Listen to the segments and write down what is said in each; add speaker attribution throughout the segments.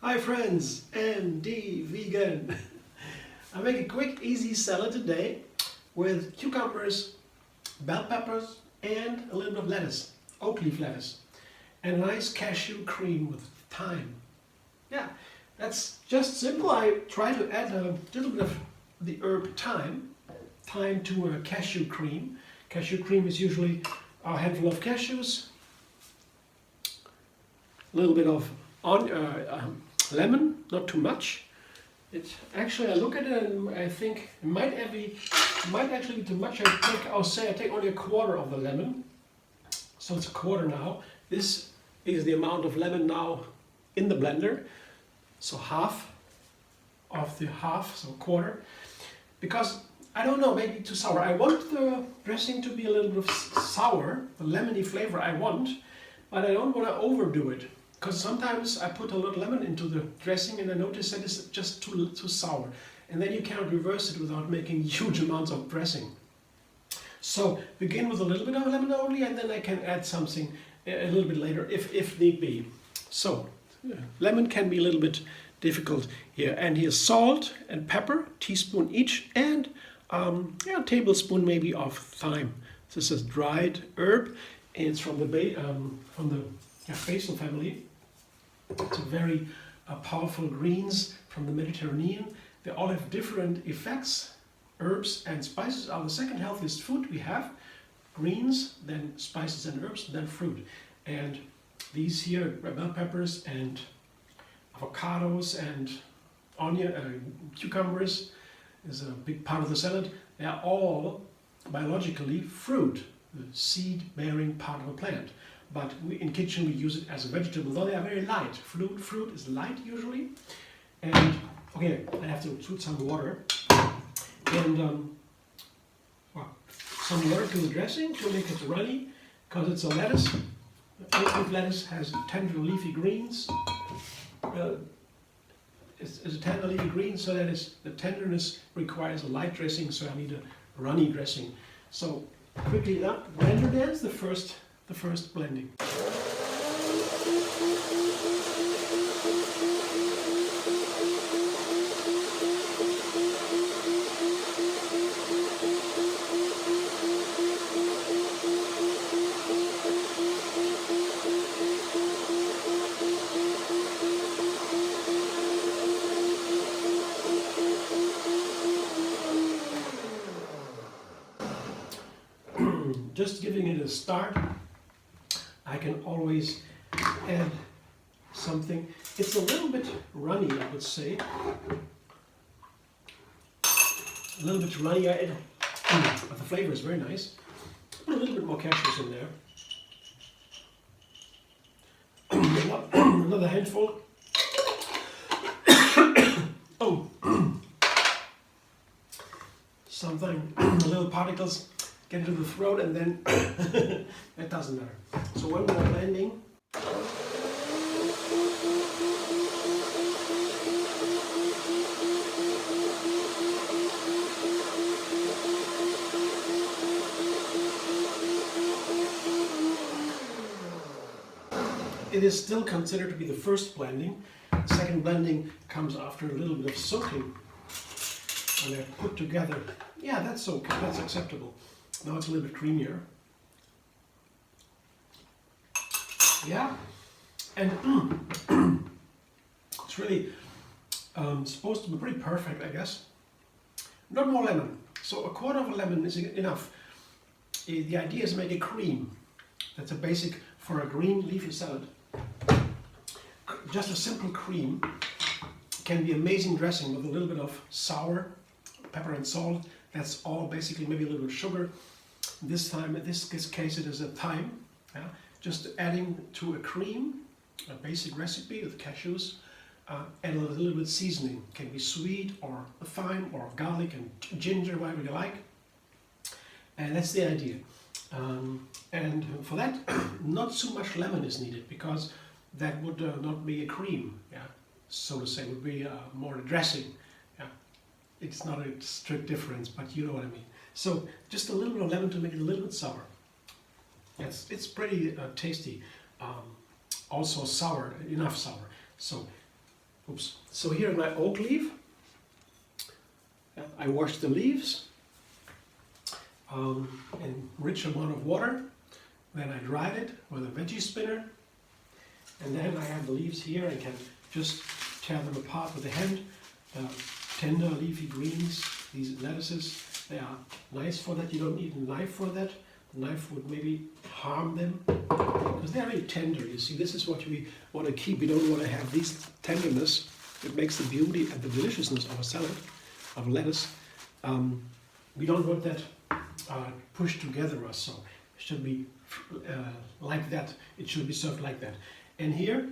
Speaker 1: Hi friends, MD Vegan. I make a quick, easy salad today with cucumbers, bell peppers, and a little bit of lettuce, oak leaf lettuce, and a nice cashew cream with thyme. Yeah, that's just simple. I try to add a little bit of the herb thyme to a cashew cream. Cashew cream is usually a handful of cashews, a little bit of lemon, not too much. Actually, I look at it and I think it might actually be too much. I take only a quarter of the lemon, so it's a quarter now. This is the amount of lemon now in the blender, so half of the half, so a quarter. Because I don't know, maybe too sour. I want the dressing to be a little bit sour, the lemony flavor I want, but I don't want to overdo it. Because sometimes I put a little lemon into the dressing and I notice that it's just too sour. And then you cannot reverse it without making huge amounts of dressing. So begin with a little bit of lemon only, and then I can add something a little bit later if need be. So lemon can be a little bit difficult here. And here's salt and pepper, teaspoon each, and a tablespoon maybe of thyme. This is dried herb, and it's from the basil family. It's a very powerful greens from the Mediterranean. They all have different effects. Herbs and spices are the second healthiest food we have. Greens, then spices and herbs, then fruit. And these here, bell peppers and avocados and cucumbers is a big part of the salad. They are all biologically fruit, the seed-bearing part of a plant. But in kitchen we use it as a vegetable, though they are very light. Fruit is light usually. And okay, I have to put some water. And some water to the dressing to make it runny, because it's a lettuce. Oak leaf lettuce has tender leafy greens. It's a tender leafy green, so that the tenderness requires a light dressing, so I need a runny dressing. So quickly that blender dance, the first blending. Just giving it a start. I can always add something. It's a little bit runny, I would say. A little bit runny, but the flavor is very nice. Put a little bit more cashews in there. Another handful. Oh, something, little particles get into the throat, and then that doesn't matter. So when we're blending, it is still considered to be the first blending. The second blending comes after a little bit of soaking. When they're put together, yeah, that's okay, that's acceptable. Now it's a little bit creamier. Yeah, and it's really supposed to be pretty perfect, I guess. Not more lemon, so a quarter of a lemon is enough. The idea is to make a cream. That's a basic for a green leafy salad. Just a simple cream can be amazing dressing with a little bit of sour, pepper and salt. That's all basically, maybe a little sugar. This time, in this case, it is a thyme. Yeah? Just adding to a cream, a basic recipe with cashews, and a little bit seasoning. Can be sweet or thyme or garlic and ginger, whatever you like. And that's the idea. And for that, not so much lemon is needed, because that would not be a cream, yeah, so to say. It would be more a dressing. Yeah. It's not a strict difference, but you know what I mean. So just a little bit of lemon to make it a little bit sour. It's pretty tasty. Also sour, enough sour. So Oops. So here in my oak leaf, I washed the leaves in rich amount of water. Then I dried it with a veggie spinner. And then I have the leaves here. I can just tear them apart with a hand. Tender leafy greens, these lettuces, they are nice for that. You don't need a knife for that. The knife would maybe harm them because they're very tender. You see, this is what we want to keep. We don't want to have these tenderness. It makes the beauty and the deliciousness of a salad, of lettuce. We don't want that pushed together or so. It should be like that. It should be served like that. And here,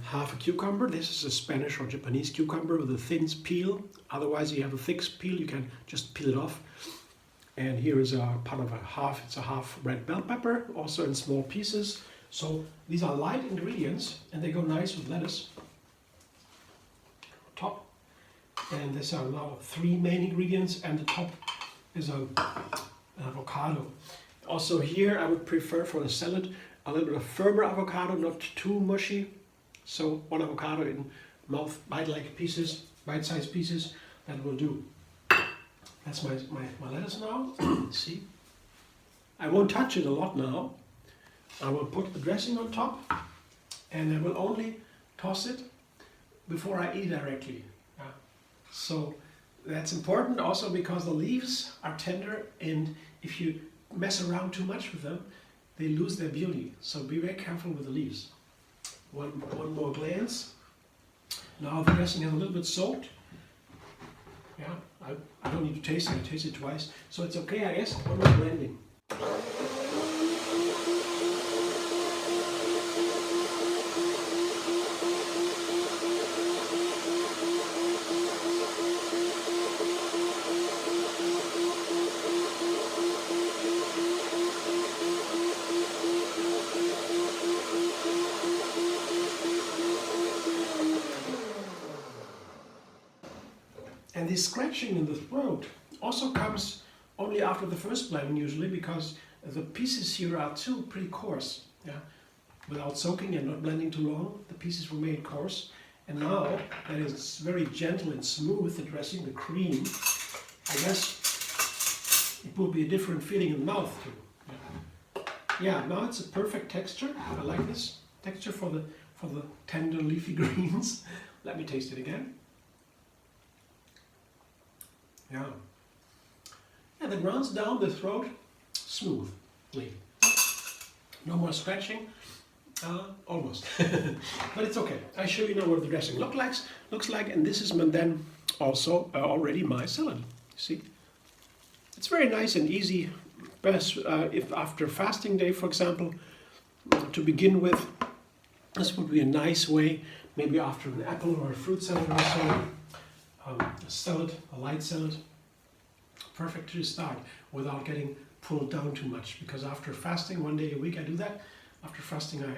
Speaker 1: half a cucumber. This is a Spanish or Japanese cucumber with a thin peel. Otherwise, you have a thick peel. You can just peel it off. And here is a part of a half. It's a half red bell pepper, also in small pieces. So these are light ingredients, and they go nice with lettuce. Top. And these are now 3 main ingredients, and the top is an avocado. Also here, I would prefer for the salad a little bit of firmer avocado, not too mushy. So 1 avocado in mouth bite-like pieces, bite-sized pieces, that will do. That's my lettuce now. See? I won't touch it a lot now. I will put the dressing on top, and I will only toss it before I eat directly. So that's important also because the leaves are tender, and if you mess around too much with them, they lose their beauty. So be very careful with the leaves. One more glance. Now the dressing is a little bit soaked. Yeah, I don't need to taste it. I tasted it twice, so it's okay, I guess. One more blending. And this scratching in the throat also comes only after the first blending usually, because the pieces here are too pretty coarse. Yeah, without soaking and not blending too long, the pieces were made coarse. And now that it's very gentle and smooth, the dressing, the cream, I guess it will be a different feeling in the mouth too. Yeah, now it's a perfect texture. I like this texture for the tender leafy greens. Let me taste it again. Yeah. And it runs down the throat smoothly. No more scratching, almost. But it's okay. I show you now what the dressing looks like, and this is then also already my salad. See, it's very nice and easy. Best if after fasting day, for example, to begin with. This would be a nice way, maybe after an apple or a fruit salad or so. A salad, a light salad, perfect to start without getting pulled down too much, because after fasting 1 day a week I do that. After fasting I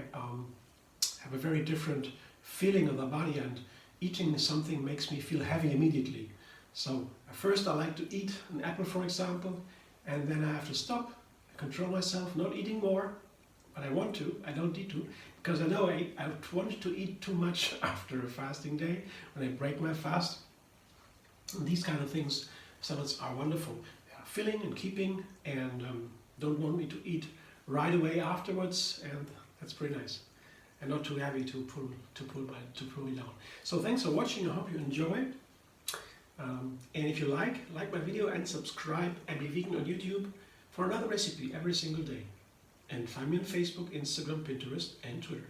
Speaker 1: have a very different feeling in the body, and eating something makes me feel heavy immediately. So at first I like to eat an apple, for example, and then I have to stop, I control myself, not eating more, but I want to, I don't need to, because I know I want to eat too much after a fasting day, when I break my fast. These kind of things, salads are wonderful. They are filling and keeping, and don't want me to eat right away afterwards, and that's pretty nice. And not too heavy to pull me down. So thanks for watching. I hope you enjoy. And if you like my video and subscribe and be vegan on YouTube for another recipe every single day. And find me on Facebook, Instagram, Pinterest, and Twitter.